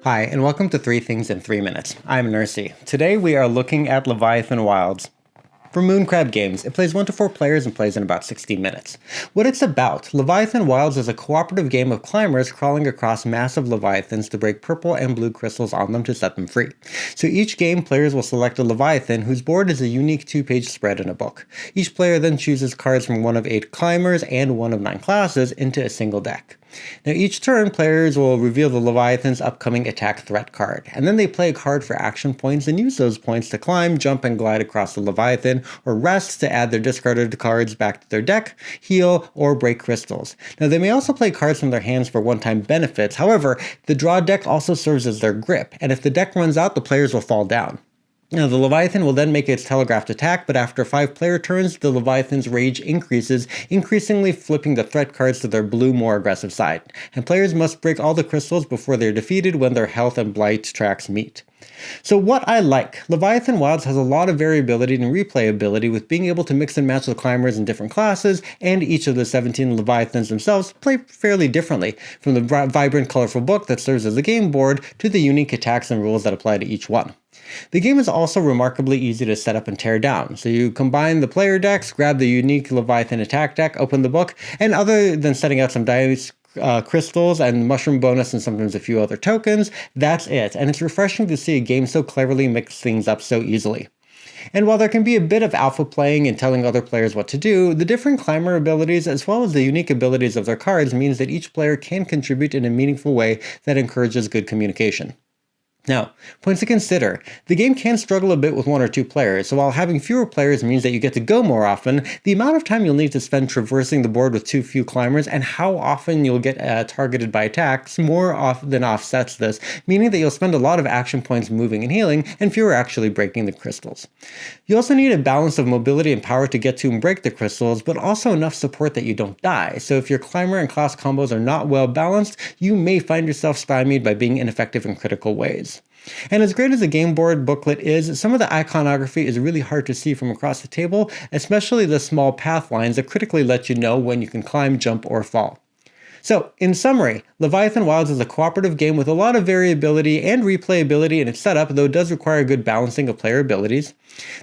Hi, and welcome to 3 Things in 3 Minutes. I'm Nersi. Today we are looking at Leviathan Wilds. For Mooncrab Games, it plays 1 to 4 players and plays in about 60 minutes. What it's about, Leviathan Wilds is a cooperative game of climbers crawling across massive leviathans to break purple and blue crystals on them to set them free. So each game, players will select a leviathan whose board is a unique 2-page spread in a book. Each player then chooses cards from one of 8 climbers and one of 9 classes into a single deck. Now each turn, players will reveal the Leviathan's upcoming attack threat card, and then they play a card for action points and use those points to climb, jump, and glide across the Leviathan, or rest to add their discarded cards back to their deck, heal, or break crystals. Now they may also play cards from their hands for one-time benefits. However, the draw deck also serves as their grip, and if the deck runs out, the players will fall down. Now, the Leviathan will then make its telegraphed attack, but after 5 player turns, the Leviathan's rage increases, increasingly flipping the threat cards to their blue, more aggressive side. And players must break all the crystals before they're defeated when their health and blight tracks meet. So what I like, Leviathan Wilds has a lot of variability and replayability, with being able to mix and match the climbers in different classes, and each of the 17 Leviathans themselves play fairly differently, from the vibrant, colorful book that serves as a game board to the unique attacks and rules that apply to each one. The game is also remarkably easy to set up and tear down, so you combine the player decks, grab the unique Leviathan attack deck, open the book, and other than setting out some dice, crystals and mushroom bonus and sometimes a few other tokens, that's it, and it's refreshing to see a game so cleverly mix things up so easily. And while there can be a bit of alpha playing and telling other players what to do, the different climber abilities as well as the unique abilities of their cards means that each player can contribute in a meaningful way that encourages good communication. Now, points to consider. The game can struggle a bit with 1 or 2 players, so while having fewer players means that you get to go more often, the amount of time you'll need to spend traversing the board with too few climbers and how often you'll get targeted by attacks more than offsets this, meaning that you'll spend a lot of action points moving and healing, and fewer actually breaking the crystals. You also need a balance of mobility and power to get to and break the crystals, but also enough support that you don't die, so if your climber and class combos are not well balanced, you may find yourself stymied by being ineffective in critical ways. And as great as the game board booklet is, some of the iconography is really hard to see from across the table, especially the small path lines that critically let you know when you can climb, jump, or fall. So, in summary, Leviathan Wilds is a cooperative game with a lot of variability and replayability in its setup, though it does require good balancing of player abilities.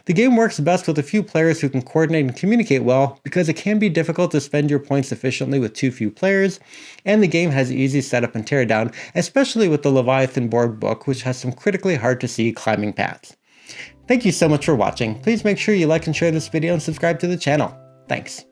The game works best with a few players who can coordinate and communicate well, because it can be difficult to spend your points efficiently with too few players, and the game has easy setup and teardown, especially with the Leviathan board book, which has some critically hard to see climbing paths. Thank you so much for watching. Please make sure you like and share this video and subscribe to the channel. Thanks.